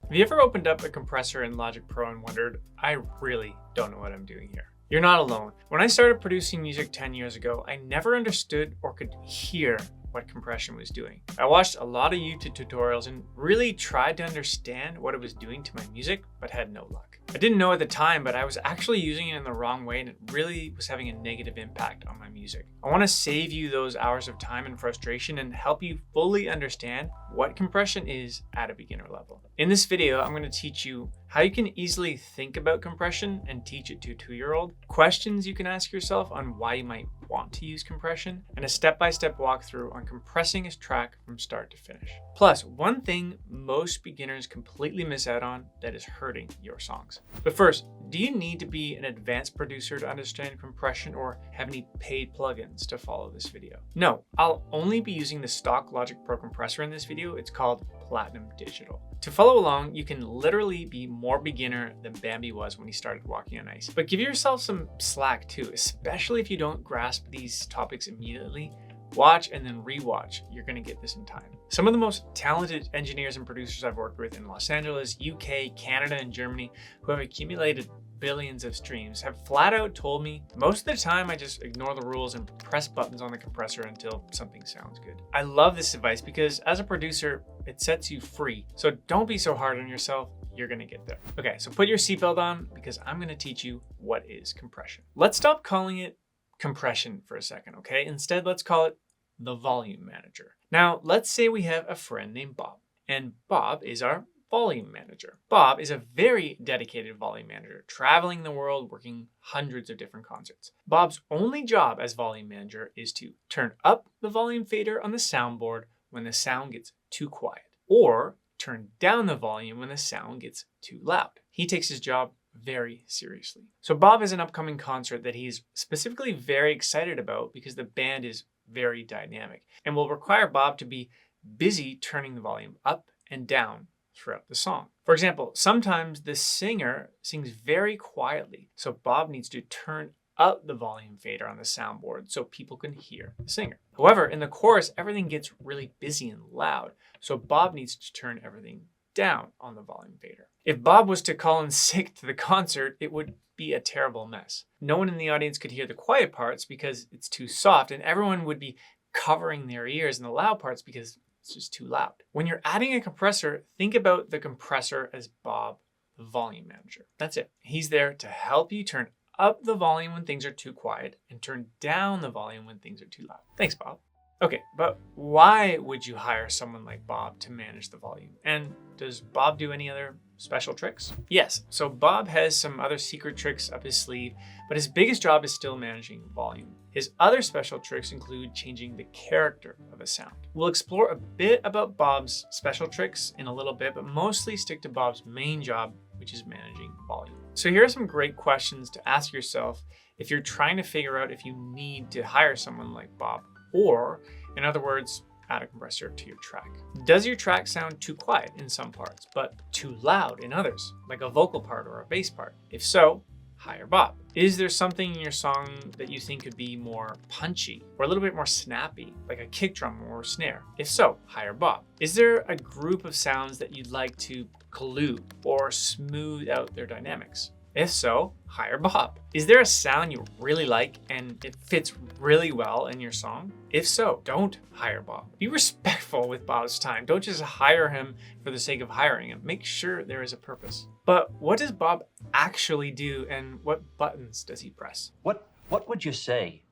Have you ever opened up a compressor in Logic Pro and wondered, I really don't know what I'm doing here? You're not alone. When I started producing music 10 years ago, I never understood or could hear what compression was doing. I watched a lot of YouTube tutorials and really tried to understand what it was doing to my music, but had no luck. I didn't know at the time, but I was actually using it in the wrong way and it really was having a negative impact on my music. I want to save you those hours of time and frustration and help you fully understand what compression is at a beginner level. In this video, I'm going to teach you how you can easily think about compression and teach it to a 2-year-old, questions you can ask yourself on why you might want to use compression, and a step-by-step walkthrough on compressing a track from start to finish. Plus, one thing most beginners completely miss out on that is hurting your songs. But first, do you need to be an advanced producer to understand compression or have any paid plugins to follow this video? No, I'll only be using the stock Logic Pro compressor in this video. It's called Platinum Digital. To follow along, you can literally be more beginner than Bambi was when he started walking on ice. But give yourself some slack too, especially if you don't grasp these topics immediately. Watch and then rewatch. You're going to get this in time. Some of the most talented engineers and producers I've worked with in Los Angeles, UK, Canada, and Germany who have accumulated billions of streams have flat out told me most of the time I just ignore the rules and press buttons on the compressor until something sounds good. I love this advice because as a producer, it sets you free. So don't be so hard on yourself. You're going to get there. Okay, so put your seatbelt on because I'm going to teach you what is compression. Let's stop calling it compression for a second, okay? Instead, let's call it the volume manager. Now, let's say we have a friend named Bob, and Bob is our volume manager. Bob is a very dedicated volume manager, traveling the world, working hundreds of different concerts. Bob's only job as volume manager is to turn up the volume fader on the soundboard when the sound gets too quiet, or turn down the volume when the sound gets too loud. He takes his job very seriously. So Bob has an upcoming concert that he's specifically very excited about because the band is very dynamic and will require Bob to be busy turning the volume up and down throughout the song. For example, sometimes the singer sings very quietly, so Bob needs to turn up the volume fader on the soundboard so people can hear the singer. However, in the chorus, everything gets really busy and loud, so Bob needs to turn everything down on the volume fader. If Bob was to call in sick to the concert, it would be a terrible mess. No one in the audience could hear the quiet parts because it's too soft, and everyone would be covering their ears in the loud parts because it's just too loud. When you're adding a compressor, think about the compressor as Bob, the volume manager. That's it. He's there to help you turn up the volume when things are too quiet and turn down the volume when things are too loud. Thanks, Bob. Okay, but why would you hire someone like Bob to manage the volume? And does Bob do any other special tricks? Yes, so Bob has some other secret tricks up his sleeve, but his biggest job is still managing volume. His other special tricks include changing the character of a sound. We'll explore a bit about Bob's special tricks in a little bit, but mostly stick to Bob's main job, which is managing volume. So here are some great questions to ask yourself if you're trying to figure out if you need to hire someone like Bob, or in other words, add a compressor to your track. Does your track sound too quiet in some parts, but too loud in others, like a vocal part or a bass part? If so, hire Bob. Is there something in your song that you think could be more punchy or a little bit more snappy, like a kick drum or snare? If so, hire Bob. Is there a group of sounds that you'd like to glue or smooth out their dynamics? If so, hire Bob. Is there a sound you really like and it fits really well in your song? If so, don't hire Bob. Be respectful with Bob's time. Don't just hire him for the sake of hiring him. Make sure there is a purpose. But what does Bob actually do and what buttons does he press? What would you say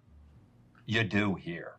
you do here?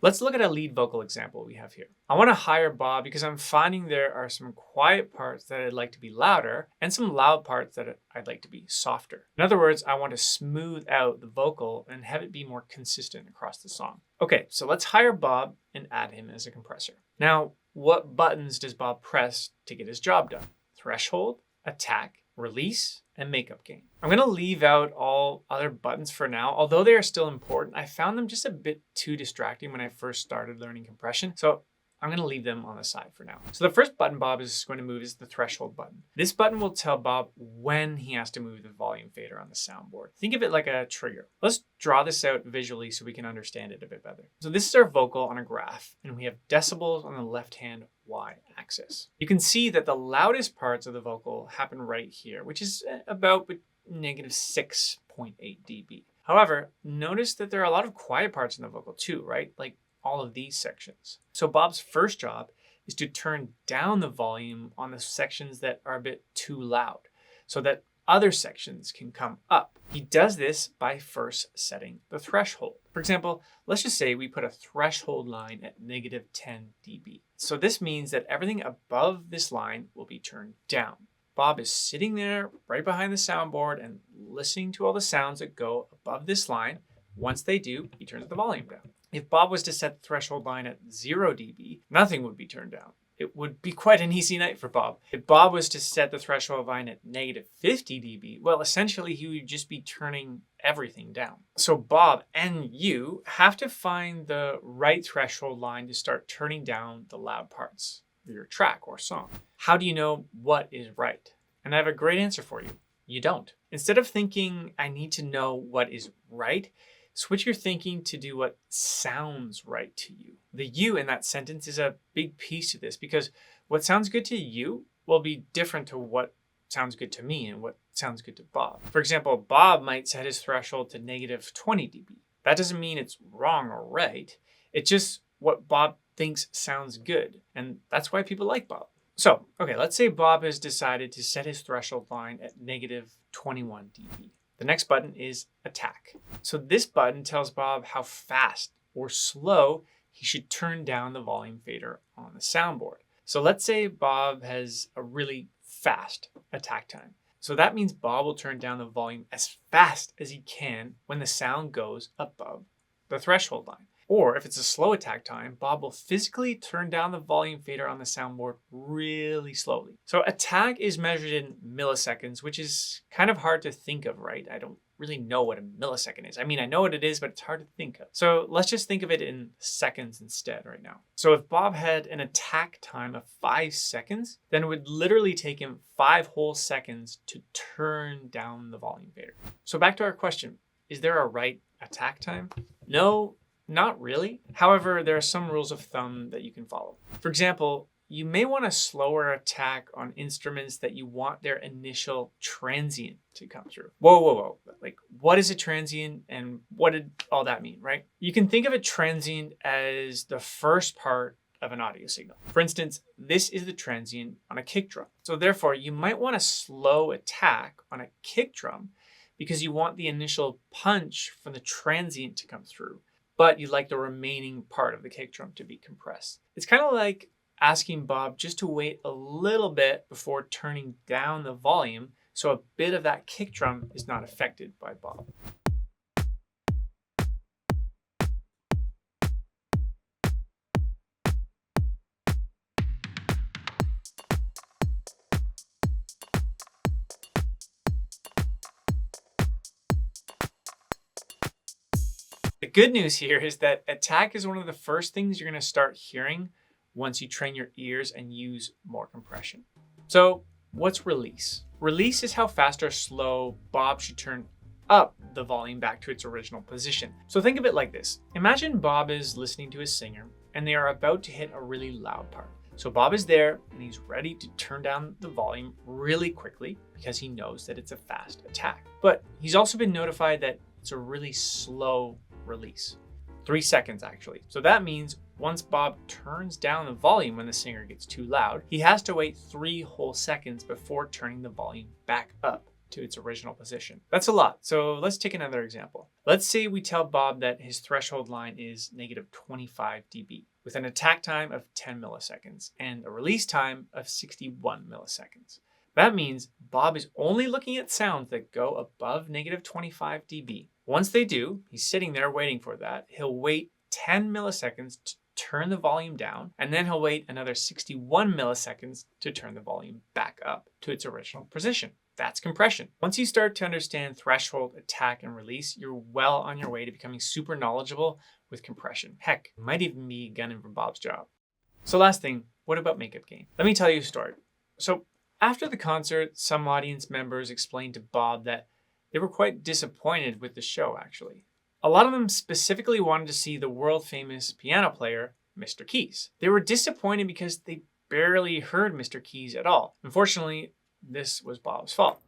Let's look at a lead vocal example we have here. I want to hire Bob because I'm finding there are some quiet parts that I'd like to be louder and some loud parts that I'd like to be softer. In other words, I want to smooth out the vocal and have it be more consistent across the song. Okay, so let's hire Bob and add him as a compressor. Now, what buttons does Bob press to get his job done? Threshold, attack, release, and makeup gain. I'm going to leave out all other buttons for now. Although they are still important, I found them just a bit too distracting when I first started learning compression. So I'm going to leave them on the side for now. So the first button Bob is going to move is the threshold button. This button will tell Bob when he has to move the volume fader on the soundboard. Think of it like a trigger. Let's draw this out visually so we can understand it a bit better. So this is our vocal on a graph, and we have decibels on the left-hand y-axis. You can see that the loudest parts of the vocal happen right here, which is about negative 6.8 dB. However, notice that there are a lot of quiet parts in the vocal too, right? Like all of these sections. So Bob's first job is to turn down the volume on the sections that are a bit too loud so that other sections can come up. He does this by first setting the threshold. For example, let's just say we put a threshold line at negative 10 dB. So this means that everything above this line will be turned down. Bob is sitting there right behind the soundboard and listening to all the sounds that go above this line. Once they do, he turns the volume down. If Bob was to set the threshold line at 0 dB, nothing would be turned down. It would be quite an easy night for Bob. If Bob was to set the threshold line at negative 50 dB, well, essentially he would just be turning everything down. So Bob and you have to find the right threshold line to start turning down the loud parts of your track or song. How do you know what is right? And I have a great answer for you. You don't. Instead of thinking, I need to know what is right, switch your thinking to do what sounds right to you. The you in that sentence is a big piece of this because what sounds good to you will be different to what sounds good to me and what sounds good to Bob. For example, Bob might set his threshold to negative 20 dB. That doesn't mean it's wrong or right. It's just what Bob thinks sounds good. And that's why people like Bob. So, okay, let's say Bob has decided to set his threshold line at negative 21 dB. The next button is attack. So this button tells Bob how fast or slow he should turn down the volume fader on the soundboard. So let's say Bob has a really fast attack time. So that means Bob will turn down the volume as fast as he can when the sound goes above the threshold line. Or if it's a slow attack time, Bob will physically turn down the volume fader on the soundboard really slowly. So attack is measured in milliseconds, which is kind of hard to think of, right? I don't really know what a millisecond is. I mean, I know what it is, but it's hard to think of. So let's just think of it in seconds instead right now. So if Bob had an attack time of 5 seconds, then it would literally take him 5 whole seconds to turn down the volume fader. So back to our question, is there a right attack time? No. Not really. However, there are some rules of thumb that you can follow. For example, you may want a slower attack on instruments that you want their initial transient to come through. Whoa. Like, what is a transient and what did all that mean, right? You can think of a transient as the first part of an audio signal. For instance, this is the transient on a kick drum. So therefore, you might want a slow attack on a kick drum because you want the initial punch from the transient to come through, but you'd like the remaining part of the kick drum to be compressed. It's kind of like asking Bob just to wait a little bit before turning down the volume so a bit of that kick drum is not affected by Bob. The good news here is that attack is one of the first things you're going to start hearing once you train your ears and use more compression. So what's release? Release is how fast or slow Bob should turn up the volume back to its original position. So think of it like this. Imagine Bob is listening to his singer and they are about to hit a really loud part. So Bob is there and he's ready to turn down the volume really quickly because he knows that it's a fast attack. But he's also been notified that it's a really slow release. 3 seconds actually. So that means once Bob turns down the volume when the singer gets too loud, he has to wait 3 whole seconds before turning the volume back up to its original position. That's a lot. So let's take another example. Let's say we tell Bob that his threshold line is negative 25 dB with an attack time of 10 milliseconds and a release time of 61 milliseconds. That means Bob is only looking at sounds that go above negative 25 dB. Once they do, he's sitting there waiting for that. He'll wait 10 milliseconds to turn the volume down, and then he'll wait another 61 milliseconds to turn the volume back up to its original position. That's compression. Once you start to understand threshold, attack, and release, you're well on your way to becoming super knowledgeable with compression. Heck, you might even be gunning for Bob's job. So last thing, what about makeup gain? Let me tell you a story. So after the concert, some audience members explained to Bob that they were quite disappointed with the show, actually. A lot of them specifically wanted to see the world famous piano player, Mr. Keys. They were disappointed because they barely heard Mr. Keys at all. Unfortunately, this was Bob's fault.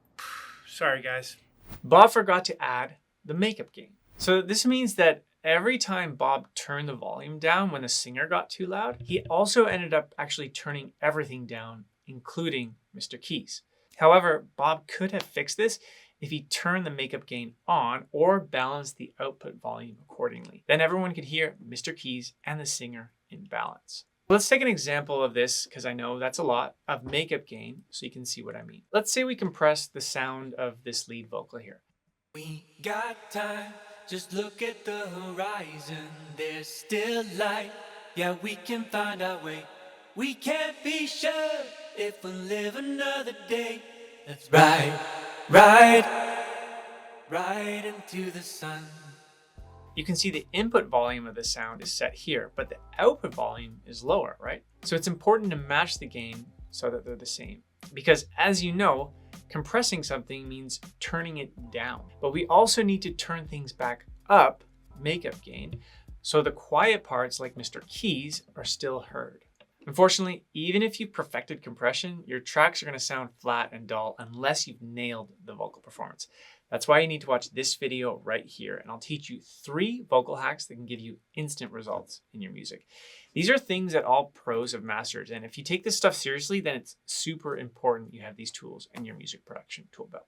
Sorry, guys. Bob forgot to add the makeup gain. So this means that every time Bob turned the volume down when the singer got too loud, he also ended up actually turning everything down, including Mr. Keys. However, Bob could have fixed this if he turned the makeup gain on or balanced the output volume accordingly. Then everyone could hear Mr. Keys and the singer in balance. Let's take an example of this, because I know that's a lot, of makeup gain, so you can see what I mean. Let's say we compress the sound of this lead vocal here. We got time, just look at the horizon, there's still light, yeah, we can find our way. We can't be sure if we'll live another day. Let's ride into the sun. You can see the input volume of the sound is set here, but the output volume is lower, right? So it's important to match the gain so that they're the same. Because as you know, compressing something means turning it down. But we also need to turn things back up, makeup gain, so the quiet parts like Mr. Keys are still heard. Unfortunately, even if you've perfected compression, your tracks are going to sound flat and dull unless you've nailed the vocal performance. That's why you need to watch this video right here, and I'll teach you 3 vocal hacks that can give you instant results in your music. These are things that all pros have mastered, and if you take this stuff seriously, then it's super important you have these tools in your music production tool belt.